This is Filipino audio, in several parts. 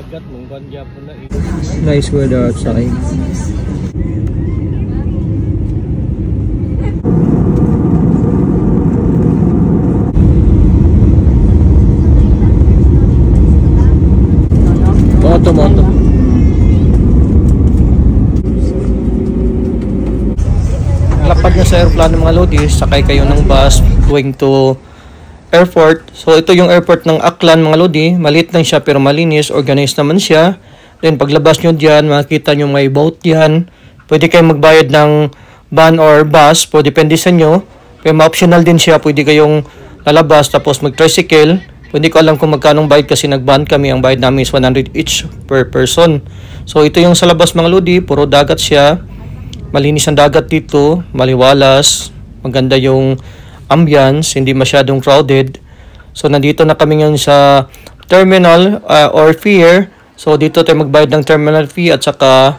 dagat mong banja po na Nice weather outside. Moto. Lapad na sa aeroplano mga lodi, sakay kayo ng bus going to airport. So ito yung airport ng Aklan mga lodi, maliit lang siya pero malinis, organized naman siya. Then paglabas nyo dyan, makikita nyo may boat dyan. Pwede kayong magbayad ng van or bus, po depende sa nyo. Pero ma-optional din siya, pwede kayong lalabas tapos mag-tricycle. Hindi ko alam kung magkano bayad kasi nag-ban kami. Ang bayad namin is 100 each per person. So ito yung sa labas mga lodi, puro dagat siya. Malinis ang dagat dito, maliwalas, maganda yung ambience, hindi masyadong crowded. So nandito na kami ngayon sa terminal or fare. So dito tayo magbayad ng terminal fee at saka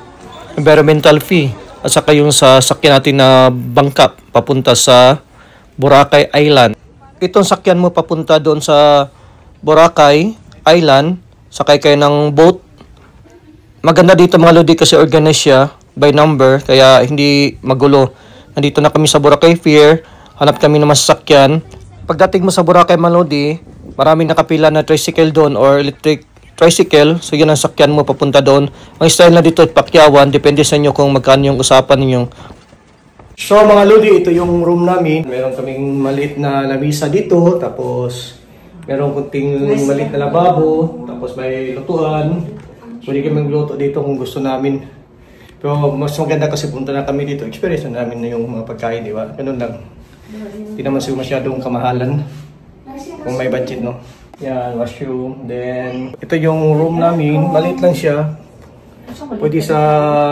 environmental fee. At saka yung sa sakyan natin na bangka papunta sa Boracay Island. Itong sakyan mo papunta doon sa Boracay Island, sakay kayo ng boat. Maganda dito mga lodi kasi organized siya by number, kaya hindi magulo. Nandito na kami sa Boracay Pier, hanap kami ng masakyan. Pagdating mo sa Boracay mga lodi, maraming nakapila na tricycle doon or electric tricycle, so yun ang sakyan mo papunta doon. Ang style na dito ay pakyawan, depende sa inyo kung magkano yung usapan ninyo. So mga lodi, ito yung room namin. Meron kaming maliit na lamisa dito, tapos meron kunting maliit na lababo, tapos may lutuan. Pwede kami magluto dito kung gusto namin. Pero mas maganda kasi punta na kami dito, experience na namin na yung mga pagkain, di ba? Ganun lang. Hindi naman siya masyadong kamahalan kung may budget, no? Yan, washroom. Then, ito yung room namin. Maliit lang siya. Pwede sa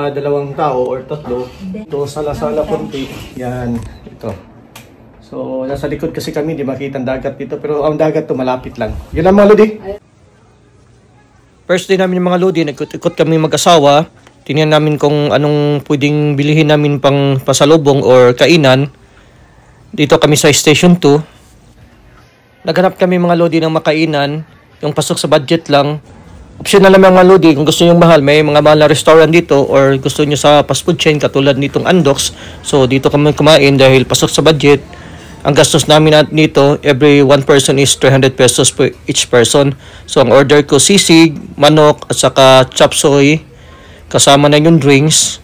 2 tao or 3. Ito, sala-sala konti. Yan, ito. So, nasa likod kasi kami, di makita ang dagat dito. Pero ang dagat to malapit lang. Yun lang mga lodi. First day namin mga lodi, nag-ikot kami mag-asawa. Tingnan namin kung anong pwedeng bilihin namin pang pasalubong or kainan. Dito kami sa Station 2. Naghanap kami mga lodi ng makainan. Yung pasok sa budget lang. Optional naman mga lodi, kung gusto nyo mahal, may mga mahal na restaurant dito or gusto nyo sa fast food chain katulad nitong Andox. So dito kami kumain dahil pasok sa budget. Ang gastos namin nito, every one person is 300 pesos per each person. So ang order ko sisig, manok at saka chop suey. Kasama na yung drinks.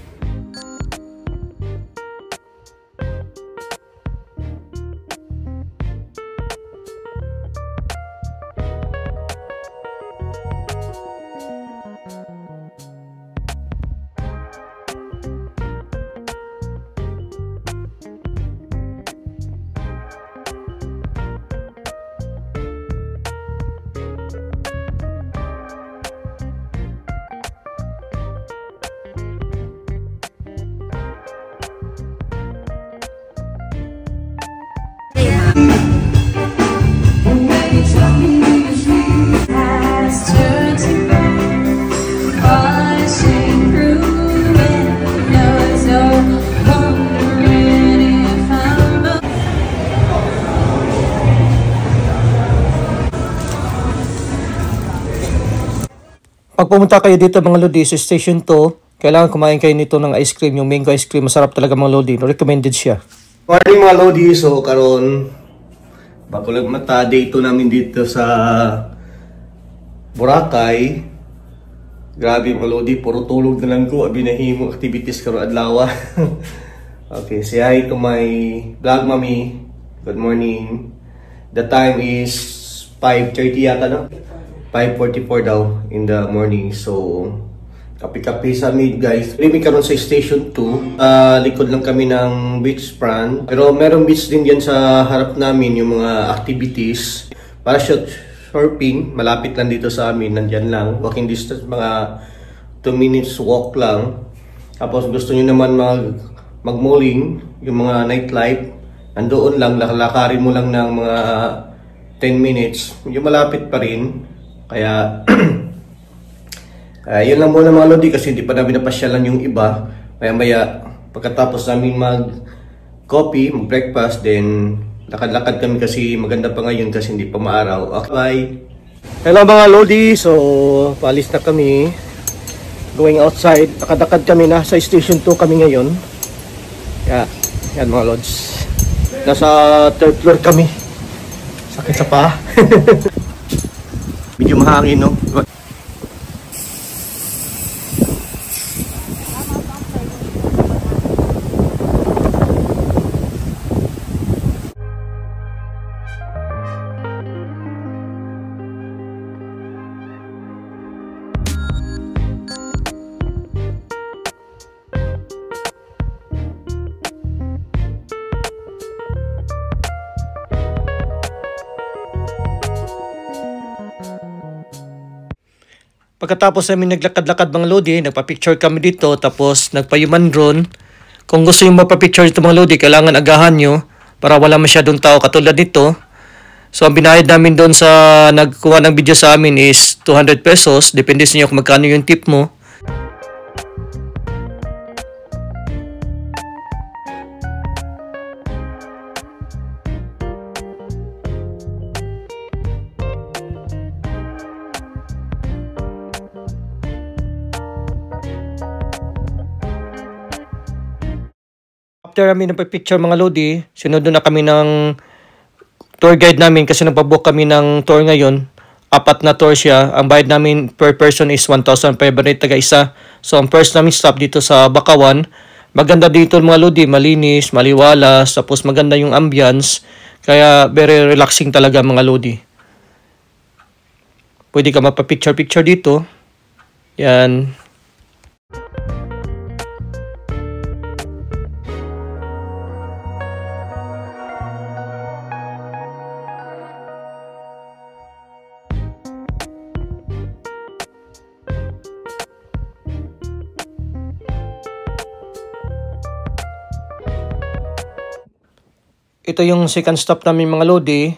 Pag pumunta kayo dito mga lodi sa Station 2, kailangan kumain kayo nito ng ice cream, yung mango ice cream. Masarap talaga mga lodi. Recommended siya. Morning mga lodi. So karon bakulag mata, day 2 namin dito sa Boracay. Grabe mga lodi, puro tulog na lang ko. Binahimo activities karon adlaw. Okay, say hi to my vlog mommy. Good morning. The time is 5:30 yata no? 5:44 daw in the morning. So, kapi-kapi sa mid guys. Rimi karon sa Station 2. Likod lang kami ng beachfront. Pero merong beach din yan sa harap namin, yung mga activities. Para surfing, malapit lang dito sa amin. Nandyan lang. Walking distance, mga 2 minutes walk lang. Tapos gusto nyo naman mag-malling, yung mga nightlife. Andoon lang, lakarin mo lang ng mga 10 minutes. Yung malapit pa rin. Kaya, yun lang muna mga lodi kasi hindi pa namin napasyalan yung iba. Maya-maya, pagkatapos namin mag-coffee, mag-breakfast, then lakad-lakad kami kasi maganda pa ngayon kasi hindi pa maaraw. Okay, bye! Hello mga Lodi, so paalis na kami. Going outside, nakadakad kami na sa station 2 kami ngayon. Yan mga Lods. Nasa 3rd floor kami. Sakit sa paa. Medyo mahangin, no? Pagkatapos namin naglakad-lakad mga Lodi, nagpa-picture kami dito, tapos nagpa-human drone. Kung gusto yung mapapicture dito mga Lodi, kailangan agahan nyo para wala masyadong tao katulad dito. So ang binayad namin doon sa nagkuha ng video sa amin is 200 pesos. Depende sa inyo kung magkano yung tip mo. After kami nagpa-picture mga Lodi, sinundo na kami ng tour guide namin kasi nagpabook kami ng tour ngayon. 4 na tour siya. Ang bayad namin per person is 1,500 taga isa. So ang first namin stop dito sa Bakawan. Maganda dito mga Lodi, malinis, maliwalas, tapos maganda yung ambience. Kaya very relaxing talaga mga Lodi. Pwede ka mapapicture-picture dito. Yan. Ito yung second stop namin mga Lodi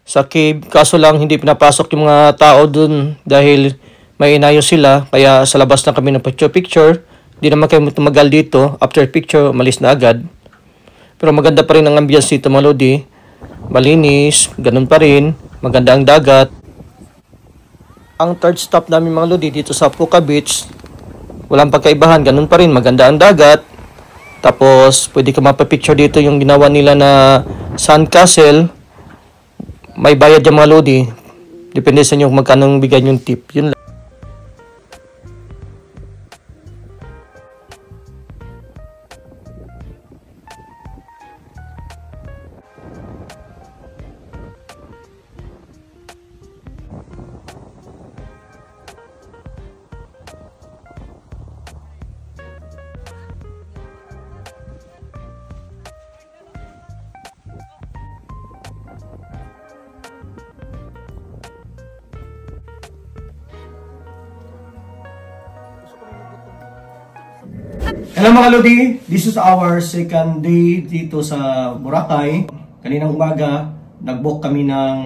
sa cave. Kaso lang hindi pinapasok yung mga tao dun dahil may inayos sila. Kaya sa labas na kami ng picture. Di naman kayo tumagal dito. After picture, malis na agad. Pero maganda pa rin ang ambience dito mga Lodi. Malinis, ganun pa rin. Maganda ang dagat. Ang third stop namin mga Lodi dito sa Puka Beach. Walang pagkaibahan, ganun pa rin. Maganda ang dagat. Tapos, pwede ka mapapicture dito yung ginawa nila na sandcastle. May bayad yung mga Lodi. Depende sa inyo kung magkano bigay yung tip. Yun lang. Hello mga Lodi, this is our second day dito sa Boracay. Kaninang umaga, nag-book kami ng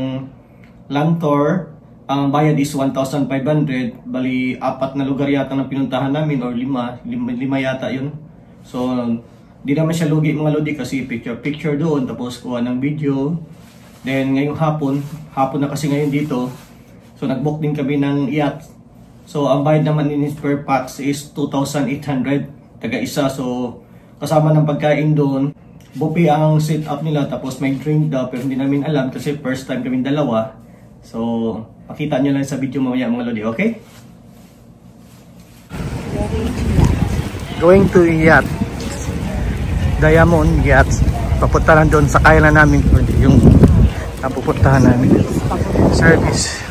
land tour. Ang bayad is 1,500. Bali, 4 na lugar yata na pinuntahan namin or 5 yata yun. So, di naman siya lugi mga Lodi kasi picture doon tapos kuha ng video. Then ngayong hapon na kasi ngayon dito. So, nag-book din kami ng yacht. So, ang bayad naman in per pax is 2,800. Taga isa, so kasama ng pagkain doon. Buffet ang setup nila, tapos may drink daw pero hindi namin alam kasi first time kaming dalawa. So pakita nyo lang sa video mamaya mga Lodi, okay? Going to yacht, Diamond Yacht. Papunta lang doon, sakay lang namin yung napupuntahan namin. Service.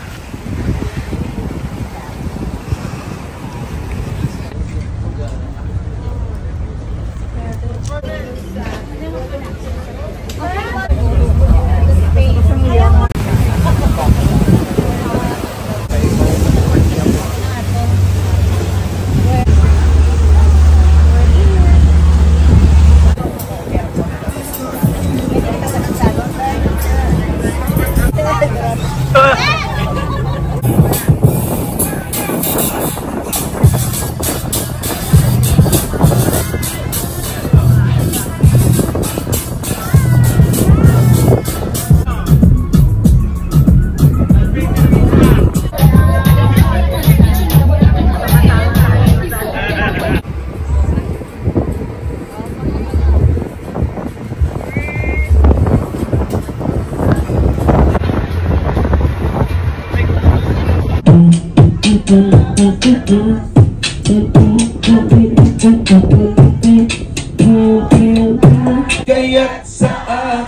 Kaya't sa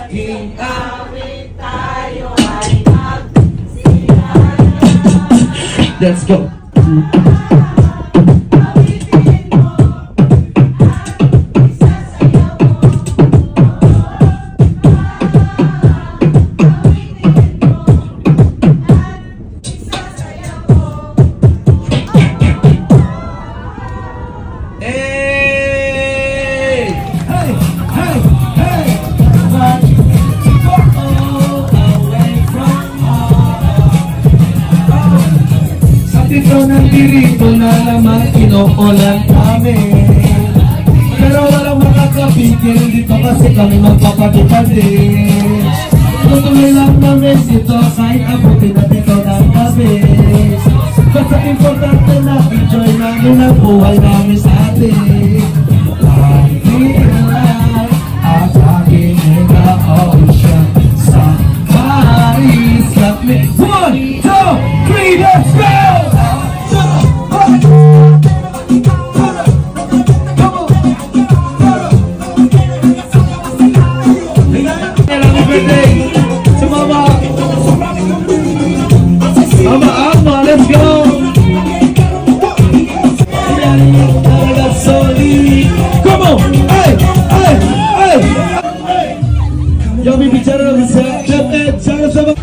aking awit tayo ay let's go. Dito ng dirito na naman kinukulan namin, pero walang makakapigil dito kasi kami magpapatipatid. Tutuloy lang namin dito kahit abutin na dito ng gabi. Basta importante na enjoy namin ang buhay namin sa atin. Pag-ilan at aking nag-ocean sa Paris kami. 1, 2, 3, let's go! Let's go! Come on! Hey! Hey! Hey! Yo, mi bicara ng sa jangan sama.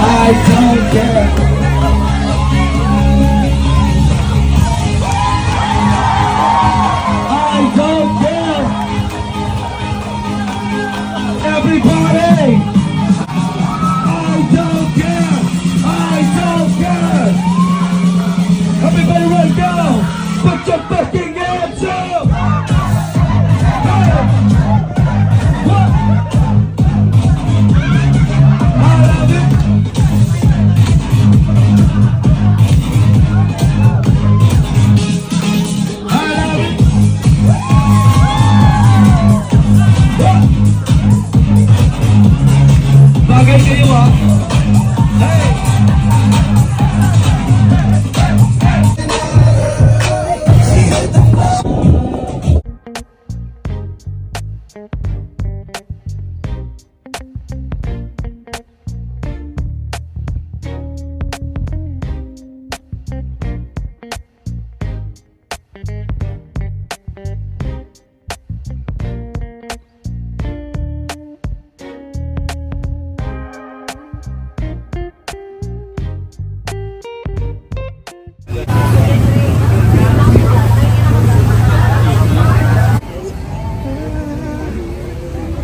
I don't care. I don't care. Everybody. I don't care. I don't care. Everybody ready to go. Put your fucking hands up. Hey. What? I love it. Bagay kayo ha. Hey!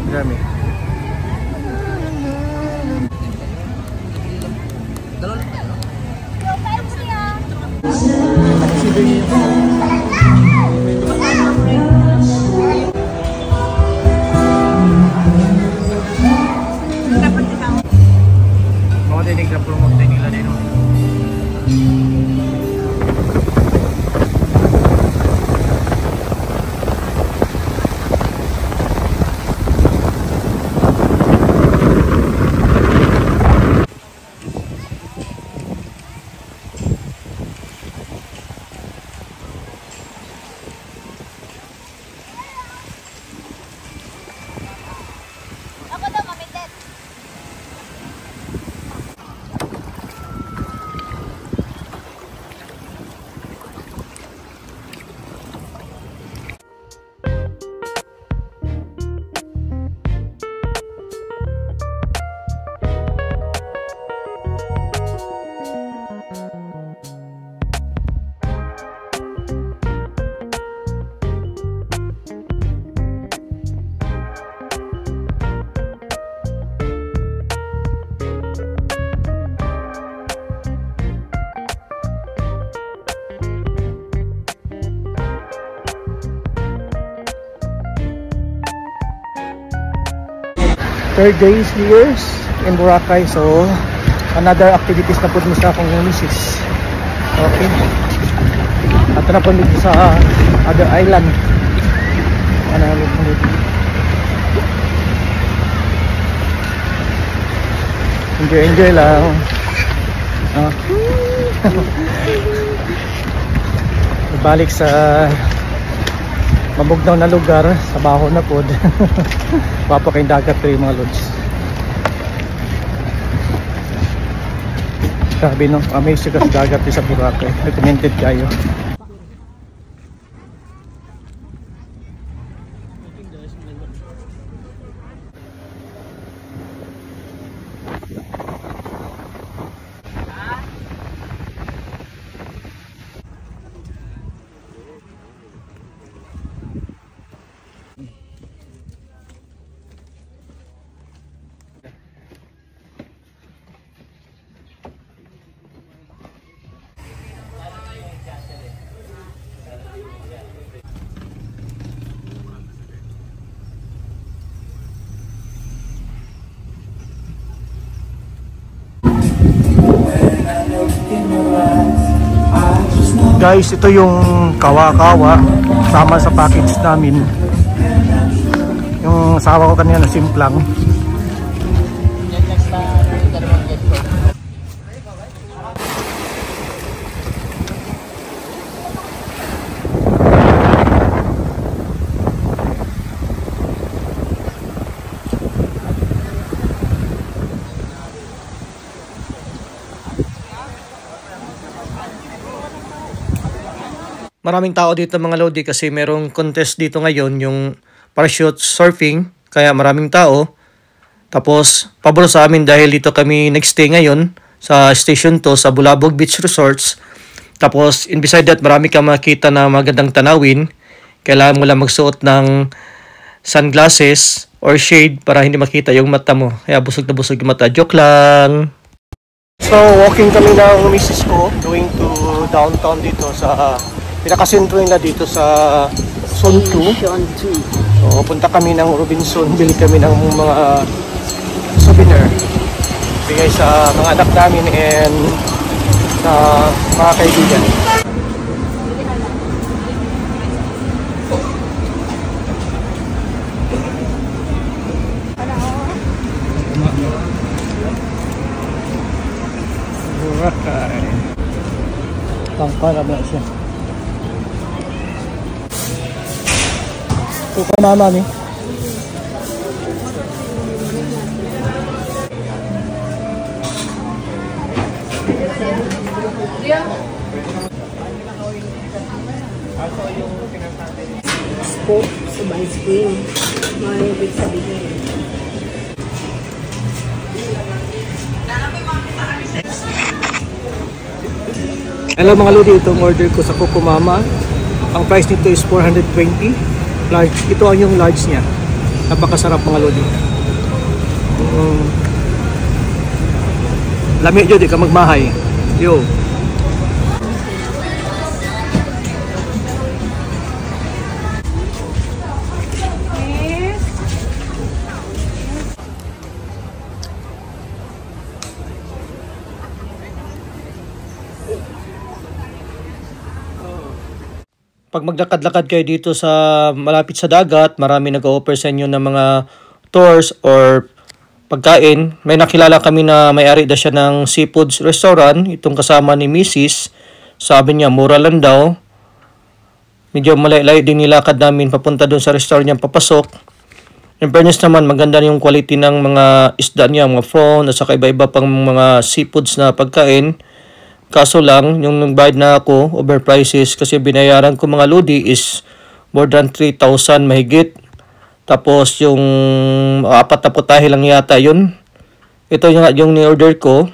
Dami. third days years in Boracay. So another activities na po mo sa akong misis. Okay, at na po dito sa other island. Enjoy lang. Balik sa mabugnaw na lugar, sa baho na pod. Papa kayong dagat kayo mga lods. Sabi no, amazing ka sa dagat sa Boracay. Recommended kayo. Guys, ito yung kawa-kawa sama sa package namin. Yung asawa ko kanina na simplang. Maraming tao dito mga lodi kasi merong contest dito ngayon, yung parachute surfing, kaya maraming tao. Tapos pabor sa amin dahil dito kami nagstay ngayon sa Station 2 sa Bulabog Beach Resorts. Tapos in beside that, marami kang makita na magandang tanawin. Kailangan mo lang magsuot ng sunglasses or shade para hindi makita yung mata mo. Kaya busog na busog yung mata. Joke lang! So walking kami ng misis ko going to downtown dito sa pinakasentro nila dito sa Zone 2. So, punta kami ng Robinson, bili kami ng mga souvenir. Bigay sa mga anak namin and sa mga kaibigan. Boracay. Pangkarap na siya. Ito ka mama ni. Scope sa ice cream. May ibig sabihin. Hello mga lodi, itong order ko sa Coco Mama. Ang price nito is 420. Large. Ito ang yung large niya. Napakasarap mga lodi. Lamig yun, di ka magmahay. Yo. Pag maglakad-lakad kayo dito sa malapit sa dagat, marami nag-o-offer sa inyo ng mga tours or pagkain. May nakilala kami na may-ari daw siya ng seafoods restaurant. Itong kasama ni Mrs. Sabi niya, mura lang daw. Medyo malay-lay din nilakad namin papunta doon sa restaurant niya papasok. In fairness naman, maganda yung quality ng mga isda niya, mga prawn at saka iba-iba pang mga seafoods na pagkain. Kaso lang, yung nagbayad na ako, overprices, kasi binayaran ko mga lodi is more than 3,000 mahigit. Tapos yung 4 na putahe lang yata yun. Ito yung ni-order ko.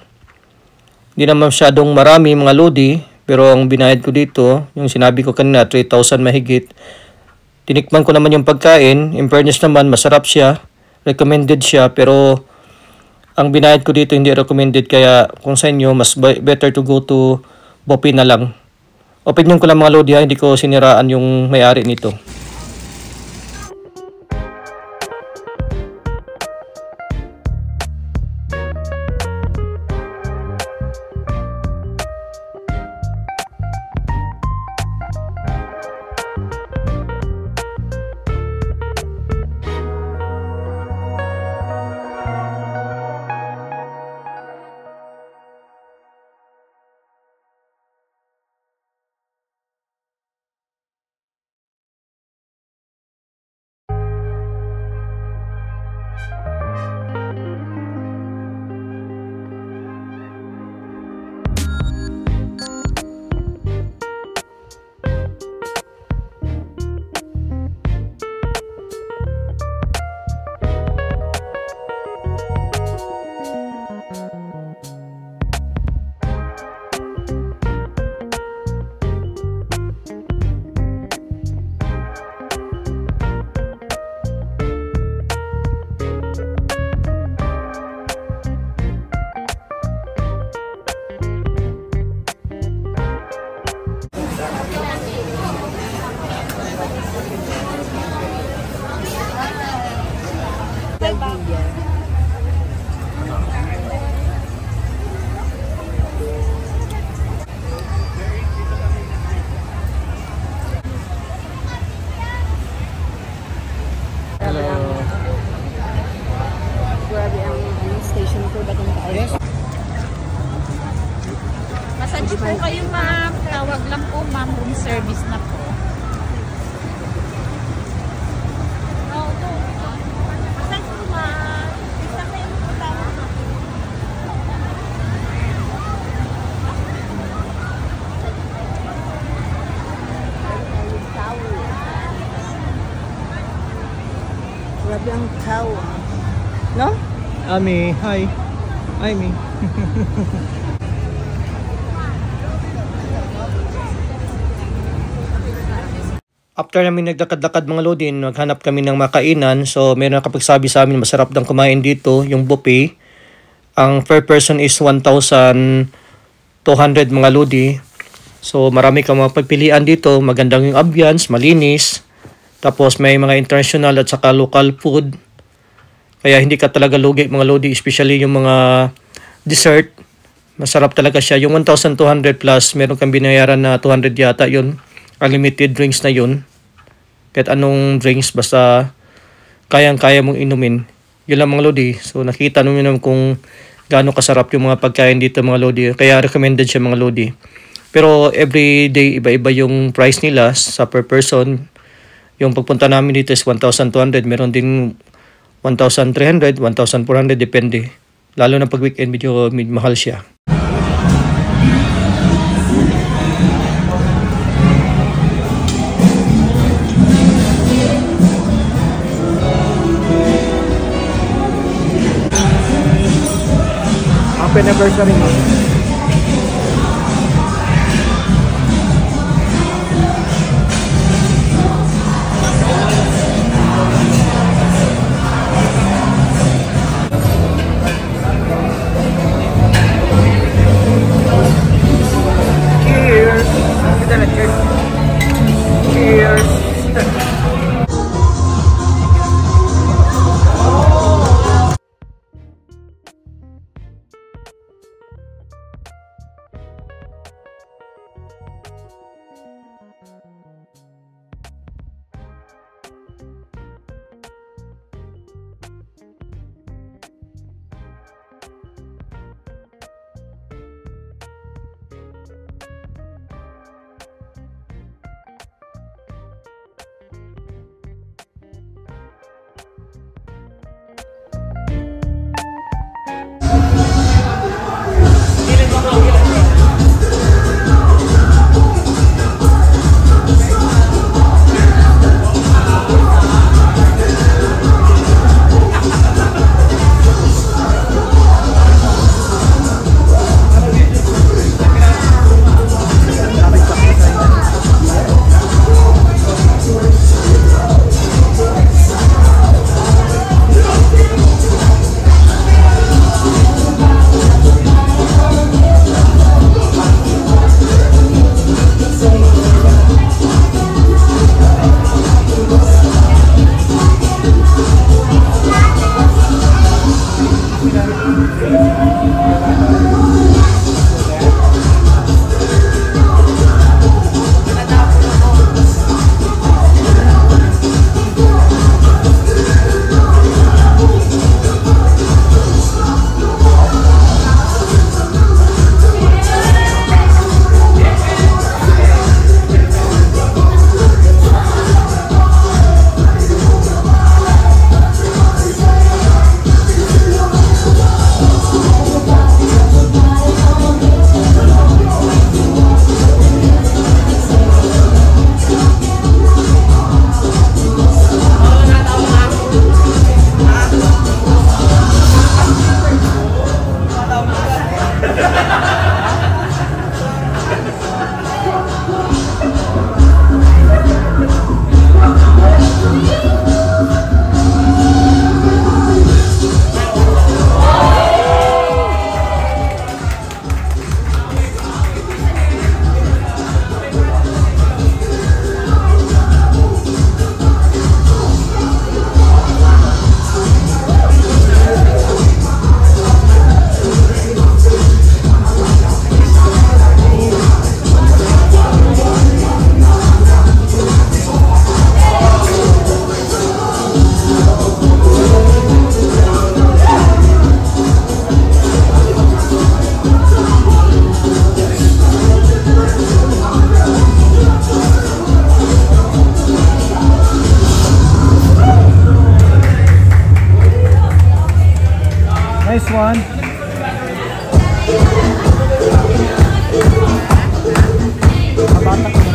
Hindi naman masyadong marami mga lodi, pero ang binayad ko dito, yung sinabi ko kanina, 3,000 mahigit. Tinikman ko naman yung pagkain. In fairness naman, masarap siya. Recommended siya, pero ang binayad ko dito hindi recommended, kaya kung sa inyo, mas better to go to Bopi na lang. Opinion ko lang mga lodi ha, hindi ko siniraan yung may-ari nito. Grabe ang tao. No? Ami, hi. Hi, Mi. After namin nagdakad-lakad mga lodi, naghanap kami ng makainan. So, meron nakapagsabi sa amin, masarap daw kumain dito, yung buffet. Ang per person is 1,200 mga lodi. So, marami kang mapagpilian dito. Magandang yung ambience, malinis. Tapos, may mga international at saka local food. Kaya hindi ka talaga lugi mga lodi, especially yung mga dessert. Masarap talaga siya. Yung 1,200 plus, meron kang binayaran na 200 yata yun. Unlimited drinks na yun. Kahit anong drinks, basta kayang-kaya mong inumin. Yun lang mga lodi. So nakita naman kung gaano kasarap yung mga pagkain dito mga lodi. Kaya recommended siya mga lodi. Pero every day iba-iba yung price nila sa per person. Yung pagpunta namin dito is 1,200. Meron din 1,300, 1,400 depende. Lalo na pag weekend medyo mahal siya. Happy anniversary mo. Cheers! Kita na cheers. Cheers! Nice one. Mabata ko na.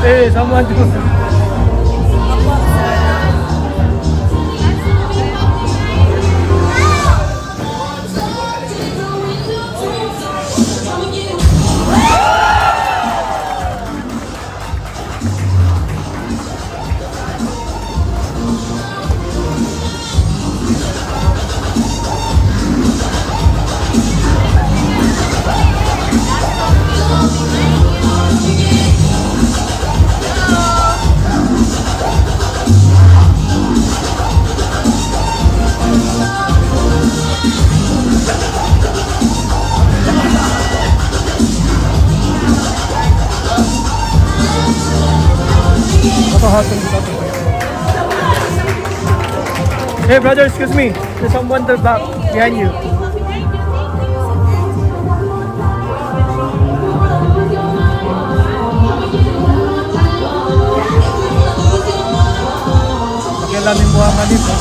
Hey, someone do. Hey brother, excuse me. There's someone to back behind you. Kailan yung buwangan dito?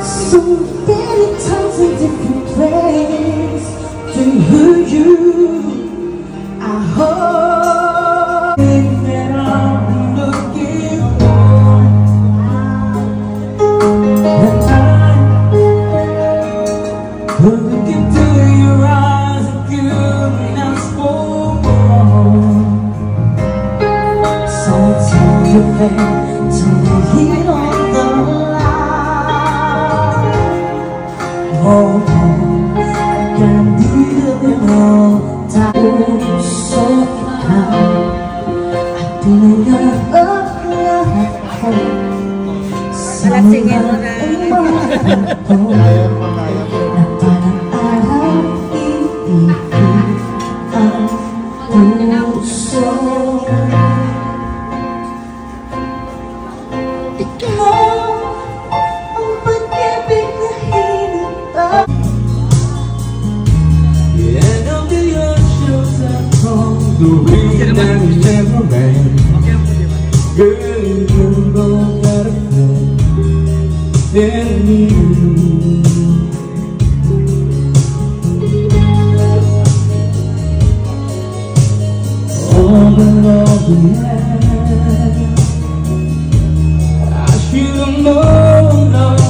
So many times in different ways to hurt you. I hope that I'm looking for the time. Look into your eyes and couldn't ask for more. So tell your face to the heat on the oh, I can't deal with all time. So now I think you're up. So the wind that never ran. Girl, you know that I felt in you. All the love we had, I should've known love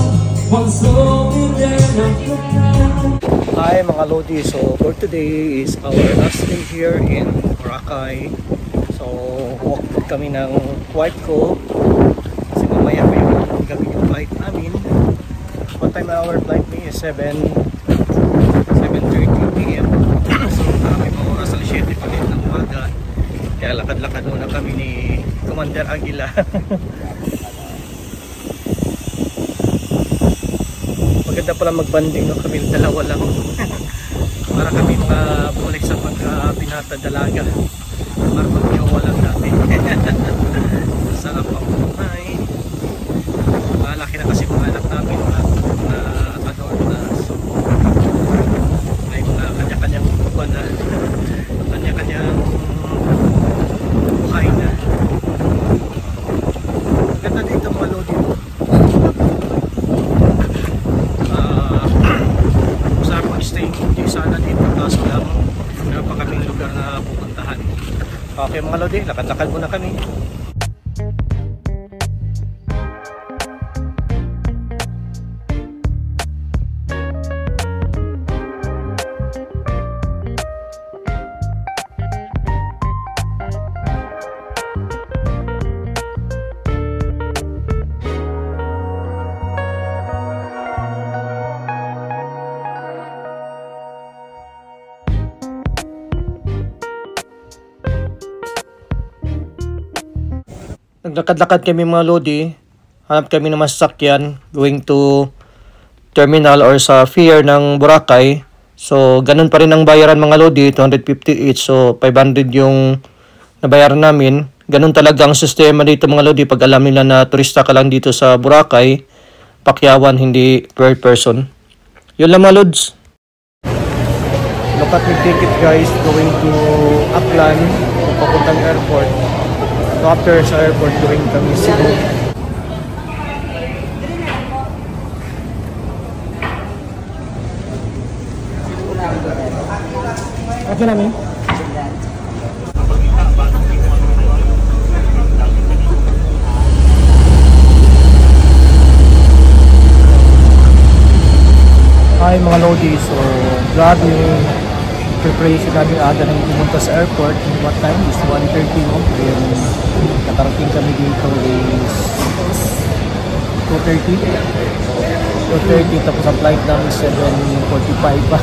was so good and I found. Hi mga Lodi, so for today is our last day here in Boracay. So walk kami ng wife ko kasi mamaya may gabi yung flight namin. What time our flight is 7:30 PM. So may mga oras alas 7 pa rin ng umaga. Kaya lakad-lakad muna kami ni Commander Aguila. Maganda pala magbanding, no? Kami dalawa lang. Para kami mga bulik sa pagka-binata dalaga. Para mag-yawa lang natin. Sarap ang buhay. Malaki na kasi mga anak namin na adult na. So may mga kanya-kanyang buwan na. Kanya-kanyang buhay na. Ganda dito mga Lodi. Hindi sana dito kaso lang meron pa kaming lugar na pupuntahan. Okay mga Lodi, lakad-lakad muna kami. Naglakad-lakad kami mga Lodi, hanap kami ng masasakyan going to terminal or sa pier ng Boracay. So ganun pa rin ang bayaran mga Lodi, 250 each, so 500 yung nabayaran namin. Ganun talaga ang sistema dito mga Lodi pag alam nila na turista ka lang dito sa Boracay, pakyawan, hindi per person. Yun lang mga Lods. Look at my ticket guys, going to Aklan, papuntang airport. So after sa airport, going kami Cebu. Okay namin. Hi mga Lodi, so grabe yung preparation namin aga nang pumunta sa airport. What time is 1:30 no? And nakarating kami dito is 2:30 tapos ang flight namin 7:45 pa.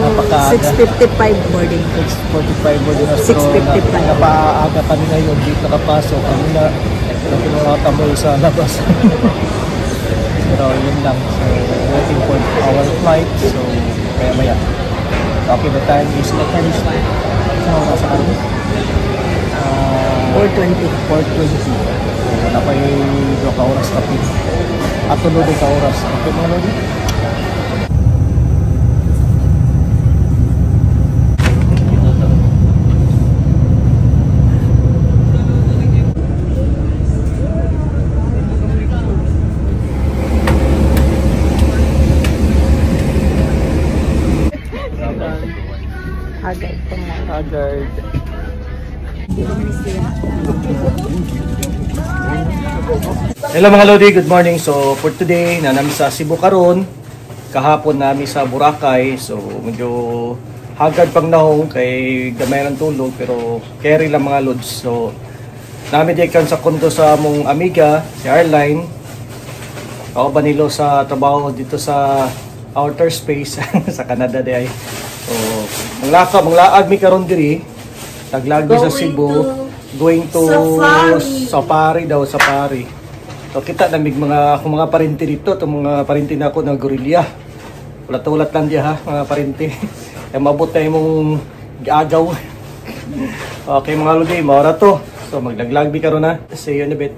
Napakaaga. 6:55 boarding. 6:45 boarding. 6:55. Napaaga kami ngayon, dito nakapasok. Kami na pinunatamoy sa labas. Pero yun lang. So waiting for our flight. So kaya maya. Okay, the time is what time is flight? Saan ako nasa kami? 4:20. 4:20. So, wala pa yung 2 oras kapi. At tulog 2 oras. Okay mga Lodi? Agad po nga. Agad. Hello mga Lodi, good morning. So for today, nanami sa Cebu karon. Kahapon nami sa Boracay. So medyo hagad pang nahong kay gamay ng tulog pero carry lang mga Lods. So nami diyan sa kondo sa among amiga, si Arline. Ako ba nilo sa trabaho dito sa outer space sa Canada di ay. So manglaag mi karon diri. Taglagi sa Cebu, going to safari daw, safari. So kita namig mga parinti dito, itong mga parinti na ako ng gorilya. Ulat-ulat lang diya ha, mga parinti. Kaya mabot tayo mong gaagaw. Okay mga Lodi, maura to. So maglaglag mi karon na. See you in a bit.